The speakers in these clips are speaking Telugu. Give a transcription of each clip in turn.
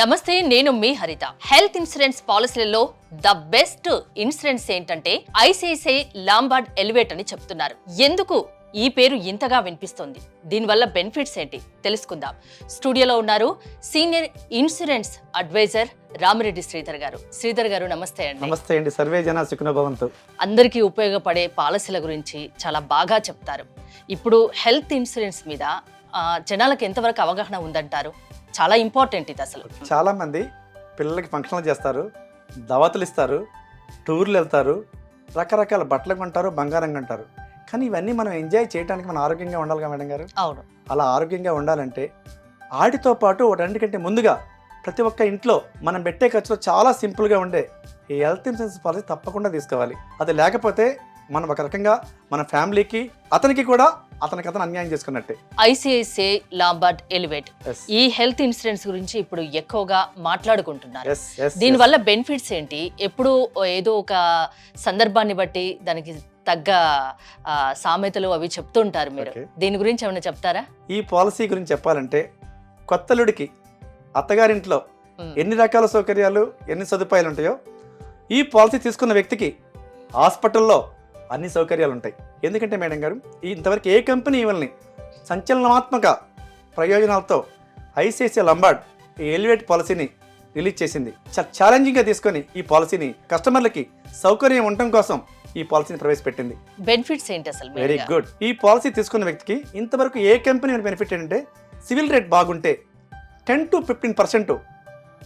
నమస్తే, నేను మీ హరిత. హెల్త్ ఇన్సూరెన్స్ పాలసీలలో ద బెస్ట్ ఇన్సూరెన్స్ ఏంటంటే ఐసిఐసిఐ లాంబార్డ్ ఎలివేట్ అని చెప్తున్నారు. ఎందుకు ఈ పేరు ఇంతగా వినిపిస్తోంది, దీనివల్ల బెనిఫిట్స్ ఏంటి తెలుసుకుందాం. స్టూడియోలో ఉన్నారు senior insurance advisor Ramireddy Sridhar గారు. శ్రీధర్ గారు నమస్తే అండి. నమస్తే అండి. సర్వే జన సుఖినో భవంతు. అందరికీ ఉపయోగపడే పాలసీల గురించి చాలా బాగా చెప్తారు. ఇప్పుడు హెల్త్ ఇన్సూరెన్స్ మీద జనాలకు ఎంతవరకు అవగాహన ఉందంటారు? చాలా ఇంపార్టెంట్ ఇది. అసలు చాలా మంది పిల్లలకి ఫంక్షన్లు చేస్తారు, దావతులు ఇస్తారు, టూర్లు వెళ్తారు, రకరకాల బట్టలు కొంటారు, బంగారం కొంటారు. కానీ ఇవన్నీ మనం ఎంజాయ్ చేయడానికి మనం ఆరోగ్యంగా ఉండాలిగా మేడం గారు. అవును. అలా ఆరోగ్యంగా ఉండాలంటే వాటితో పాటు వాటన్నిటికంటే ముందుగా ప్రతి ఒక్క ఇంట్లో మనం పెట్టే ఖర్చులో చాలా సింపుల్గా ఉండే ఈ హెల్త్ ఇన్సూరెన్స్ పాలసీ తప్పకుండా తీసుకోవాలి. అది లేకపోతే మనం ఒక రకంగా మన ఫ్యామిలీకి అతనికి కూడా అతను అన్యాయం చేసుకున్నట్టే. ఐసిఐసిఐ లాంబార్డ్ ఎలివేట్ ఈ హెల్త్ ఇన్సూరెన్స్ గురించి ఇప్పుడు ఎక్కువగా మాట్లాడుకుంటున్నారు. దీనివల్ల బెనిఫిట్స్ ఏంటి? ఎప్పుడు ఏదో ఒక సందర్భాన్ని బట్టి దానికి తగ్గ సామెతలు అవి చెప్తుంటారు మీరు. దీని గురించి ఏమైనా చెప్తారా? ఈ పాలసీ గురించి చెప్పాలంటే కొత్తలుడికి అత్తగారింట్లో ఎన్ని రకాల సౌకర్యాలు, ఎన్ని సదుపాయాలు ఉంటాయో ఈ పాలసీ తీసుకున్న వ్యక్తికి హాస్పిటల్లో అన్ని సౌకర్యాలు ఉంటాయి. ఎందుకంటే మేడం గారు, ఇంతవరకు ఏ కంపెనీ ఇవ్వని సంచలనాత్మక ప్రయోజనాలతో ఐసిఐసిఐ లాంబార్డ్ ఈ ఎలివేట్ పాలసీని రిలీజ్ చేసింది. ఛాలెంజింగ్గా తీసుకొని ఈ పాలసీని కస్టమర్లకి సౌకర్యం ఉండటం కోసం ఈ పాలసీని ప్రవేశపెట్టింది. బెనిఫిట్స్ ఏంటి అసలు? Very good. ఈ పాలసీ తీసుకున్న వ్యక్తికి ఇంతవరకు ఏ కంపెనీ బెనిఫిట్ ఏంటంటే సివిల్ రేట్ బాగుంటే 10 to 15%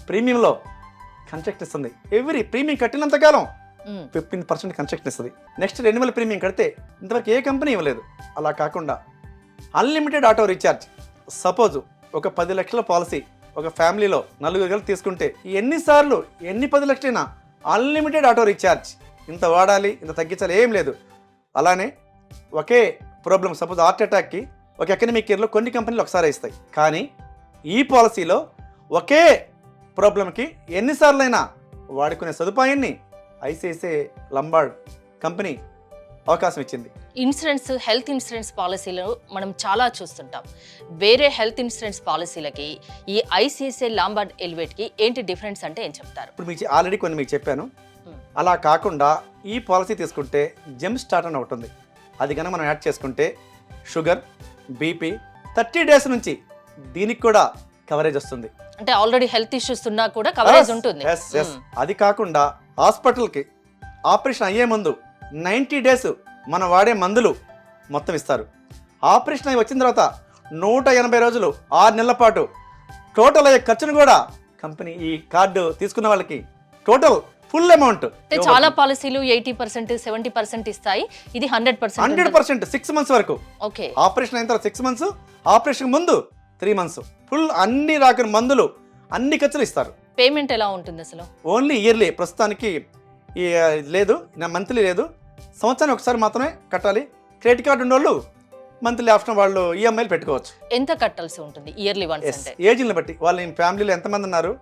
ప్రీమియంలో కన్సెషన్ ఇస్తుంది. ఎవ్రీ ప్రీమియం కట్టినంతకాలం 15% కన్సెషన్ ఇస్తుంది. నెక్స్ట్ రెన్యువల్ ప్రీమియం కడితే ఇంతవరకు ఏ కంపెనీ ఇవ్వలేదు. అలా కాకుండా అన్లిమిటెడ్ ఆటో రీఛార్జ్. సపోజ్ ఒక 10 లక్షల పాలసీ ఒక ఫ్యామిలీలో 4 కలిసి తీసుకుంటే ఎన్నిసార్లు ఎన్ని 10 లక్షలైనా అన్లిమిటెడ్ ఆటో రీఛార్జ్. ఇంత వాడాలి, ఇంత తగ్గించాలి ఏం లేదు. అలానే ఒకే ప్రాబ్లం, సపోజ్ హార్ట్ అటాక్కి ఒక ఎకనమిక్ ఇయర్లో కొన్ని కంపెనీలు ఒకసారి ఇస్తాయి. కానీ ఈ పాలసీలో ఒకే ప్రాబ్లంకి ఎన్నిసార్లైనా వాడుకునే సదుపాయాన్ని ఐసిఐసిఐ లాంబార్డ్ కంపెనీ అవకాశం ఇచ్చింది. ఇన్సూరెన్స్, హెల్త్ ఇన్సూరెన్స్ పాలసీలు మనం చాలా చూస్తుంటాం. వేరే హెల్త్ ఇన్సూరెన్స్ పాలసీలకి ఈ ఐసిఐసిఐ లాంబార్డ్ ఎలివేట్కి ఏంటి డిఫరెన్స్ అంటే ఏం చెప్తారు? ఇప్పుడు మీకు ఆల్రెడీ కొన్ని మీకు చెప్పాను. అలా కాకుండా ఈ పాలసీ తీసుకుంటే జెమ్ స్టార్ట్ అని ఒకటి ఉంది. అది కనుక మనం యాడ్ చేసుకుంటే షుగర్, బీపీ 30 days నుంచి దీనికి కూడా కవరేజ్ వస్తుంది. అంటే ఆల్రెడీ హెల్త్ ఇష్యూస్ ఉన్నా కూడా కవరేజ్ ఉంటుంది. అది కాకుండా హాస్పిటల్కి ఆపరేషన్ అయ్యే ముందు 90 days మనం వాడే మందులు మొత్తం ఇస్తారు. ఆపరేషన్ అయ్యి వచ్చిన తర్వాత 180 రోజులు 6 నెలల పాటు టోటల్ అయ్యే ఖర్చును కూడా కంపెనీ ఈ కార్డు తీసుకున్న వాళ్ళకి టోటల్ ఫుల్ అమౌంట్. చాలా పాలసీలు 80%, 70% ఇస్తాయి. ఇది 100%. 6 months వరకు. ఓకే. ఆపరేషన్ అయిన తర్వాత 6 months, ఆపరేషన్ ముందు 3 months ఫుల్ అన్ని రకాల మందులు, అన్ని ఖర్చులు ఇస్తారు. పేమెంట్ ఎలా ఉంటుంది అసలు? Only yearly. ప్రస్తుతానికి లేదు, నా మంత్లీ లేదు, సంవత్సరానికి ఒకసారి మాత్రమే కట్టాలి. క్రెడిట్ కార్డు ఉన్నోళ్ళు మంత్లీ ఆప్షన్ వాళ్ళు ఈఎంఐలు పెట్టుకోవచ్చు. ఎంత కట్టాల్సి ఉంటుంది ఇయర్లీ వన్స్? ఏజ్ని బట్టి వాళ్ళ ఫ్యామిలీలో ఎంతమంది ఉన్నారు,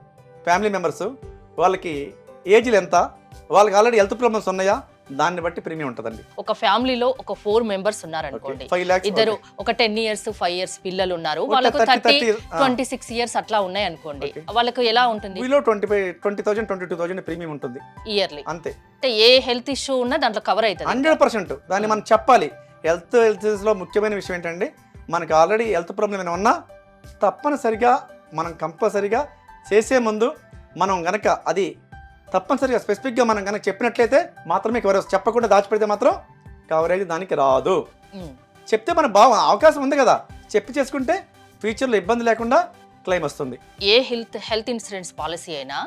ఫ్యామిలీ మెంబర్స్, వాళ్ళకి ఏజ్లు ఎంత, వాళ్ళకి ఆల్రెడీ హెల్త్ ప్రాబ్లమ్స్ ఉన్నాయా, దాన్ని బట్టి ప్రీమియం ఉంటుందండి. ఒక ఫ్యామిలీలో ఒక 4 members ఉన్నారనుకోండి, ఇద్దరు ఒక 10 years 5 years పిల్లలు ఉన్నారు, వాళ్ళకు 26 years అట్లా ఉన్నాయి అనుకోండి, వాళ్ళకు ఎలా ఉంటుంది? 20,000 22,000 ప్రీమియం ఉంటుంది ఇయర్లీ. అంతే. అంటే ఏ హెల్త్ ఇష్యూ ఉన్నా దాంట్లో కవర్ అవుతుంది 100%. దాన్ని మనం చెప్పాలి. హెల్త్ లో ముఖ్యమైన విషయం ఏంటంటే మనకు ఆల్రెడీ హెల్త్ ప్రాబ్లం ఏమైనా ఉన్నా తప్పనిసరిగా మనం కంపల్సరిగా చేసే ముందు మనం గనక అది తప్పనిసరిగా స్పెసిఫిక్గా మనం కనుక చెప్పినట్లయితే మాత్రమే కవరేజ్. చెప్పకుండా దాచిపెడితే మాత్రం కవరేజ్ దానికి రాదు. చెప్తే మన అవకాశం ఉంది కదా, చెప్పి చేసుకుంటే ఫ్యూచర్లో ఇబ్బంది లేకుండా క్లెయిమ్ వస్తుంది. ఏ హెల్త్ ఇన్సూరెన్స్ పాలసీ అయినా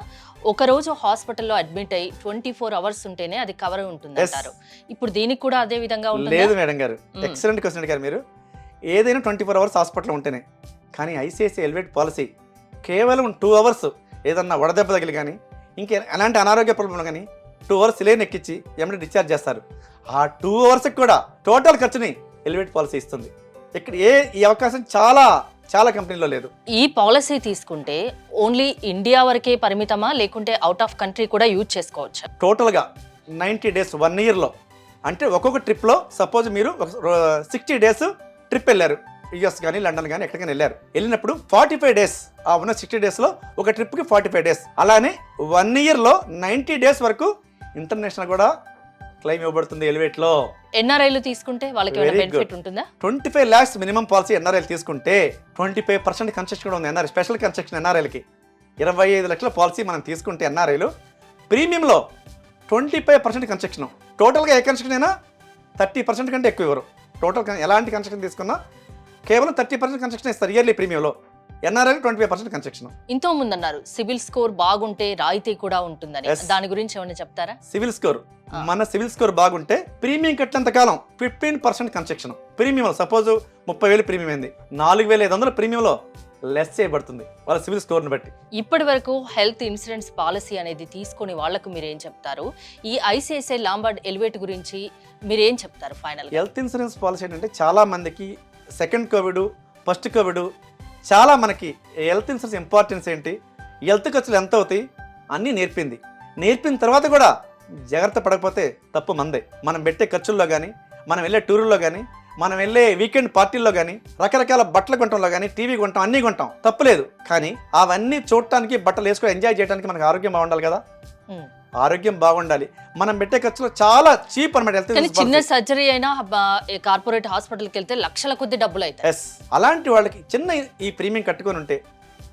ఒక రోజు హాస్పిటల్లో అడ్మిట్ అయ్యి 24 hours ఉంటేనే అది కవర్ ఉంటుంది అంటారు. ఇప్పుడు దీనికి కూడా అదే విధంగా ఉంటుంది? లేదు మేడం గారు, ఎక్సలెంట్ క్వశ్చన్ అడిగారు మీరు. ఏదైనా 24 hours హాస్పిటల్లో ఉంటేనే. కానీ ఐసిఐసిఐ ఎలివేట్ పాలసీ కేవలం 2 hours ఏదన్నా వడదెబ్బ తగిలి కానీ ఇంకే ఎలాంటి అనారోగ్య ప్రాబ్లం కానీ 2 hours సిలేన్ ఎక్కించి ఏమంటే డిశ్చార్జ్ చేస్తారు. ఆ 2 hours కూడా టోటల్ ఖర్చుని ఎలివేట్ పాలసీ ఇస్తుంది. ఇక్కడ ఈ అవకాశం చాలా కంపెనీలో లేదు. ఈ పాలసీ తీసుకుంటే ఓన్లీ ఇండియా వరకే పరిమితమా, లేకుంటే అవుట్ ఆఫ్ కంట్రీ కూడా యూజ్ చేసుకోవచ్చు? టోటల్గా 90 days 1 yearలో. అంటే ఒక్కొక్క ట్రిప్లో సపోజ్ మీరు 60 days ట్రిప్ వెళ్ళారు, యూఎస్ కానీ లండన్ కానీ ఎక్కడికైనా వెళ్ళినప్పుడు 45 డేస్ ఆ ఉన్న 60 డేస్లో ఒక ట్రిప్కి 45 డేస్, అలానే 1 ఇయర్లో 90 డేస్ వరకు ఇంటర్నేషనల్ కూడా క్లెయిమ్ ఇవ్వబడుతుంది ఎలివేట్లో. ఎన్ఆర్ఐలు తీసుకుంటే వాళ్ళకి Very బెనిఫిట్ good. ఉంటుందా? 25 lakhs మినిమం పాలసీ ఎన్ఆర్ఐలు తీసుకుంటే 25% కన్సెషన్ కూడా ఉంది ఎన్ఆర్ఐ, స్పెషల్ కన్సెషన్ ఎన్ఆర్ఐలకి. 25 లక్షల పాలసీ మనం తీసుకుంటే ఎన్ఆర్ఐలు ప్రీమియంలో 25% కన్సెషన్. టోటల్గా ఏ కన్సెషన్ అయినా 30% కంటే ఎక్కువ ఇవ్వరు. టోటల్ ఎలాంటి కన్సెషన్ తీసుకున్నా కేవలం 30% కన్సెషన్ ఇస్తారు ఇయర్లీ ప్రీమియంలో. ఎన్ఆర్ఐలు 25% కన్సెషన్. ఇంతో ముందు అన్నారు సివిల్ స్కోర్ బాగుంటే రాయితీ కూడా ఉంటుందని, Yes. దాని గురించి ఏమైనా చెప్తారా? సివిల్ స్కోర్, మన సివిల్ స్కోర్ బాగుంటే ప్రీమియం కట్టినంత కాలం 15% కన్సెషన్. ప్రీమియంలో సపోజ్ 30,000 ప్రీమియం అయింది, 4,500 ప్రీమియంలో లెస్ చేయబడుతుంది వాళ్ళ సివిల్ స్కోర్ని బట్టి. ఇప్పటి వరకు హెల్త్ ఇన్సూరెన్స్ పాలసీ అనేది తీసుకుని వాళ్లకు మీరేం చెప్తారు? ఈ ఐసిఐసిఐ లాంబార్డ్ ఎలివేట్ గురించి మీరేం చెప్తారు ఫైనల్? హెల్త్ ఇన్సూరెన్స్ పాలసీ ఏంటంటే చాలా మందికి సెకండ్ కోవిడ్, ఫస్ట్ కోవిడ్ చాలా మనకి హెల్త్ ఇన్సూరెన్స్ ఇంపార్టెన్స్ ఏంటి, హెల్త్ ఖర్చులు ఎంత అవుతాయి అన్నీ నేర్పిన తర్వాత కూడా జాగ్రత్త పడకపోతే తప్పు మందే. మనం పెట్టే ఖర్చుల్లో కానీ, మనం వెళ్ళే టూర్లో కానీ, మనం వెళ్ళే వీకెండ్ పార్టీల్లో కానీ, రకరకాల బట్టలు కొనటంలో కానీ, టీవీ కొంటాం, అన్నీ కొంటాం, తప్పులేదు. కానీ అవన్నీ చూడటానికి, బట్టలు వేసుకొని ఎంజాయ్ చేయడానికి మనకు ఆరోగ్యం బాగుండాలి కదా. ఆరోగ్యం బాగుండాలి. మనం పెట్టే ఖర్చులు చాలా చీప్ అనమాట. హెల్త్ చిన్న సర్జరీ అయినా కార్పొరేట్ హాస్పిటల్కి వెళ్తే లక్షల కొద్ది డబ్బులు అవుతాయి. ఎస్, అలాంటి వాళ్ళకి చిన్న ఈ ప్రీమియం కట్టుకొని ఉంటే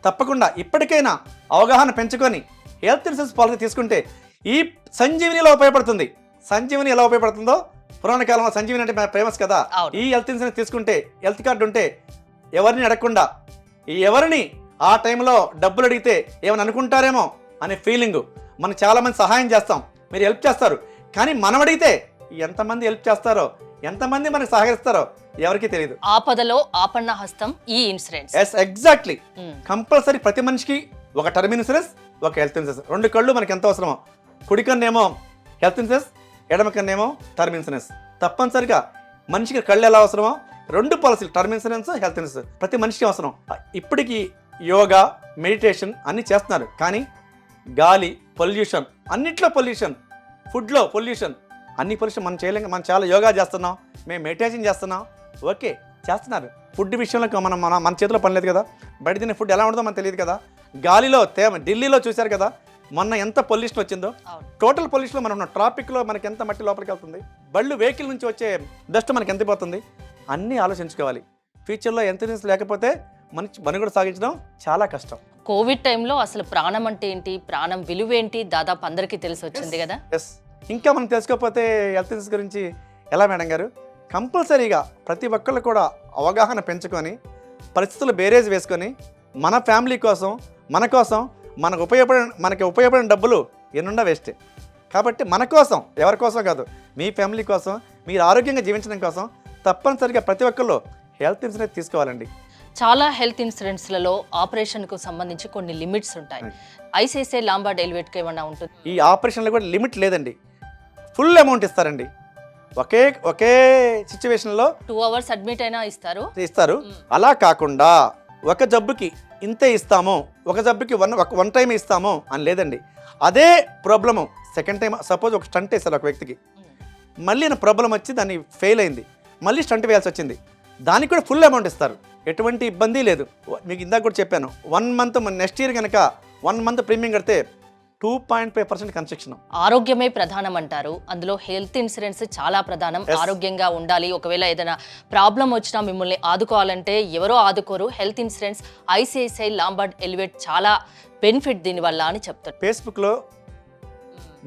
తప్పకుండా ఇప్పటికైనా అవగాహన పెంచుకొని హెల్త్ ఇన్సూరెన్స్ పాలసీ తీసుకుంటే ఈ సంజీవినిలో ఉపయోగపడుతుంది. సంజీవిని ఎలా ఉపయోగపడుతుందో పురాణ కాలంలో సంజీవిని అంటే ఫేమస్ కదా. ఈ హెల్త్ ఇన్సూరెన్స్ తీసుకుంటే, హెల్త్ కార్డు ఉంటే ఎవరిని అడగకుండా, ఎవరిని ఆ టైంలో డబ్బులు అడిగితే ఏమని అనుకుంటారేమో అనే ఫీలింగ్. మనం చాలామంది సహాయం చేస్తాం, మీరు హెల్ప్ చేస్తారు, కానీ మనం అడిగితే ఎంతమంది హెల్ప్ చేస్తారో, ఎంతమంది మనకు సహకరిస్తారో ఎవరికి తెలియదు. ఆపదలో ఆపన్న హస్తం ఈ ఇన్సూరెన్స్. Yes, exactly. కంపల్సరీ ప్రతి మనిషికి ఒక టర్మ్ ఇన్సూరెన్స్, ఒక హెల్త్ ఇన్సూరెన్స్. 2 కళ్ళు మనకి ఎంత అవసరమో, కుడి కన్నేమో హెల్త్ ఇన్సూరెన్స్, ఎడమ కన్నేమో టర్మ్ ఇన్సూరెన్స్. తప్పనిసరిగా మనిషికి కళ్ళు ఎలా అవసరమో 2 పాలసీలు, టర్మ్ ఇన్సూరెన్స్, హెల్త్ ఇన్సూరెన్స్ ప్రతి మనిషికి అవసరం. ఇప్పటికీ యోగా, మెడిటేషన్ అన్నీ చేస్తున్నారు, కానీ గాలి పొల్యూషన్, అన్నిట్లో పొల్యూషన్, ఫుడ్లో పొల్యూషన్, అన్ని పొల్యూషన్ మనం చేయలేం. మనం చాలా యోగా చేస్తున్నాం, మేము మెడిటేషన్ చేస్తున్నాం, ఓకే చేస్తున్నారు. ఫుడ్ విషయంలో మన చేతిలో పని లేదు కదా. బయట తినే ఫుడ్ ఎలా ఉంటుందో మనకు తెలియదు కదా. గాలిలో తేమ, ఢిల్లీలో చూశారు కదా మొన్న ఎంత పొల్యూషన్ వచ్చిందో. టోటల్ పొల్యూషన్లో మనం ఉన్న ట్రాఫిక్లో మనకి ఎంత మట్టి లోపలికి వెళ్తుంది, బళ్ళు వెహికల్ నుంచి వచ్చే డస్ట్ మనకి ఎంత పోతుంది, అన్నీ ఆలోచించుకోవాలి. ఫ్యూచర్లో ఇన్సూరెన్స్ లేకపోతే మనుగడ సాగించడం చాలా కష్టం. కోవిడ్ టైంలో అసలు ప్రాణం అంటే ఏంటి, ప్రాణం విలువ ఏంటి దాదాపు అందరికీ తెలిసి వచ్చింది కదా. ఎస్, ఇంకా మనం తెలుసుకోకపోతే హెల్త్ ఇన్సూరెన్స్ గురించి ఎలా మేడం గారు? కంపల్సరీగా ప్రతి ఒక్కళ్ళు కూడా అవగాహన పెంచుకొని, పరిస్థితులు బేరేజ్ వేసుకొని, మన ఫ్యామిలీ కోసం, మన కోసం, మనకి ఉపయోగపడిన డబ్బులు ఎన్నుండా వేస్టే. కాబట్టి మన కోసం, ఎవరి కోసం కాదు, మీ ఫ్యామిలీ కోసం, మీరు ఆరోగ్యంగా జీవించడం కోసం తప్పనిసరిగా ప్రతి ఒక్కళ్ళు హెల్త్ ఇన్సూరెన్స్ తీసుకోవాలండి. చాలా హెల్త్ ఇన్సూరెన్స్లలో ఆపరేషన్కు సంబంధించి కొన్ని లిమిట్స్ ఉంటాయి. ఐసిఐసిఐ లాంబార్డ్ ఎలివేట్కి ఏమన్నా ఉంటుంది? ఈ ఆపరేషన్లో కూడా లిమిట్ లేదండి, ఫుల్ అమౌంట్ ఇస్తారండి. ఒకే సిచ్యువేషన్లో 2 hours అడ్మిట్ అయినా ఇస్తారు. అలా కాకుండా ఒక జబ్బుకి ఇంతే ఇస్తాము, ఒక జబ్బుకి వన్ టైం ఇస్తాము అని లేదండి. అదే ప్రాబ్లము సెకండ్ టైం, సపోజ్ ఒక స్టంట్ వేస్తారు ఒక వ్యక్తికి, మళ్ళీ నా ప్రాబ్లం వచ్చి దాన్ని ఫెయిల్ అయింది, మళ్ళీ స్టంట్ వేయాల్సి వచ్చింది, దానికి కూడా ఫుల్ అమౌంట్ ఇస్తారు. ఎటువంటి ఇబ్బంది లేదు. మీకు ఇందాక కూడా చెప్పాను, 1 month నెక్స్ట్ ఇయర్ కనుక 1 month ప్రీమియం కడితే 2.5% కన్సెషన్. ఆరోగ్యమే ప్రధానం అంటారు, అందులో హెల్త్ ఇన్సూరెన్స్ చాలా ప్రధానం. ఆరోగ్యంగా ఉండాలి, ఒకవేళ ఏదైనా ప్రాబ్లం వచ్చినా మిమ్మల్ని ఆదుకోవాలంటే ఎవరో ఆదుకోరు. Health insurance ICICI Lombard Elevate చాలా బెనిఫిట్ దీనివల్ల అని చెప్తారు. ఫేస్బుక్లో,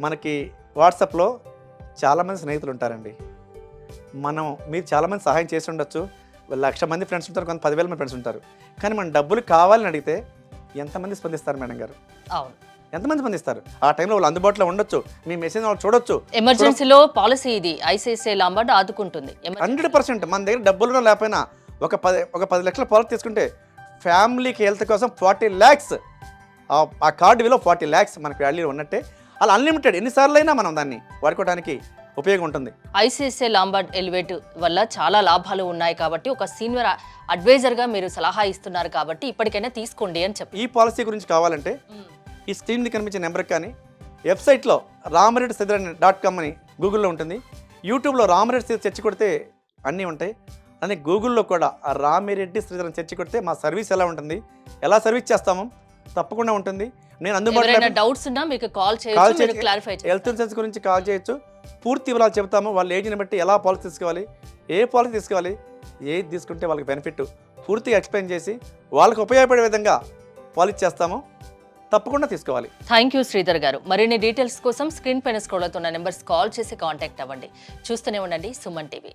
మనకి వాట్సాప్లో చాలామంది స్నేహితులు ఉంటారండి. మీరు చాలామంది సహాయం చేసి ఉండొచ్చు, 1,00,000 మంది ఫ్రెండ్స్ ఉంటారు, కొంత 10,000 మంది ఫ్రెండ్స్ ఉంటారు, కానీ మనం డబ్బులు కావాలని అడిగితే ఎంతమంది స్పందిస్తారు మేడం గారు? అవును, ఎంతమంది స్పందిస్తారు? ఆ టైంలో వాళ్ళు అందుబాటులో ఉండొచ్చు, మీ మెసేజ్ వాళ్ళు చూడొచ్చు. ఎమర్జెన్సీలో పాలసీ ఇది ఐసిఐసిఐ లాంబార్డ్ ఆదుకుంటుంది 100%. మన దగ్గర డబ్బులు లేకపోయినా ఒక 10 లక్షల పాలసీ తీసుకుంటే ఫ్యామిలీకి హెల్త్ కోసం 40 lakhs, ఆ కార్డు విలువ 40 lakhs మనకి వాల్యూ ఉన్నట్టే. అలా అన్లిమిటెడ్ ఎన్నిసార్లు అయినా మనం దాన్ని వాడుకోవడానికి ఉపయోగం ఉంటుంది. ఐసిఐసిఐ లాంబార్డ్ ఎలివేట్ వల్ల చాలా లాభాలు ఉన్నాయి కాబట్టి, ఒక సీనియర్ అడ్వైజర్గా మీరు సలహా ఇస్తున్నారు కాబట్టి ఇప్పటికైనా తీసుకోండి అని చెప్పి. ఈ పాలసీ గురించి కావాలంటే ఈ స్క్రీన్ మీద కనిపించే నెంబర్కి కానీ, వెబ్సైట్లో రామరెడ్డి.com అని గూగుల్లో ఉంటుంది, యూట్యూబ్లో రామరెడ్డి సెర్చ్ కొడితే అన్నీ ఉంటాయి. అని గూగుల్లో కూడా ఆ రామిరెడ్డి శ్రీధర్ అని సెర్చ్ కొడితే మా సర్వీస్ ఎలా ఉంటుంది, ఎలా సర్వీస్ చేస్తామో తప్పకుండా ఉంటుంది. నేను అందుబాటులో ఎవరైనా డౌట్స్ ఉన్నా మీకు కాల్ కాల్ చేయొచ్చు, మీరు చేసి క్లారిఫై హెల్త్ ఇన్సూరెన్స్ గురించి కాల్ చేయొచ్చు. పూర్తి వివరాలు చెప్తాము. వాళ్ళ ఏజ్ని బట్టి ఎలా పాలసీ తీసుకోవాలి, ఏ పాలసీ తీసుకోవాలి, ఏది తీసుకుంటే వాళ్ళకి బెనిఫిట్ పూర్తిగా ఎక్స్ప్లెయిన్ చేసి వాళ్ళకి ఉపయోగపడే విధంగా పాలసీ చేస్తాము. తప్పకుండా తీసుకోవాలి. థ్యాంక్ యూ శ్రీధర్ గారు. మరిన్ని డీటెయిల్స్ కోసం స్క్రీన్ పైన స్క్రోల్ అవుతున్న నెంబర్స్ కాల్ చేసి కాంటాక్ట్ అవ్వండి. చూస్తూనే ఉండండి సుమన్ టీవీ.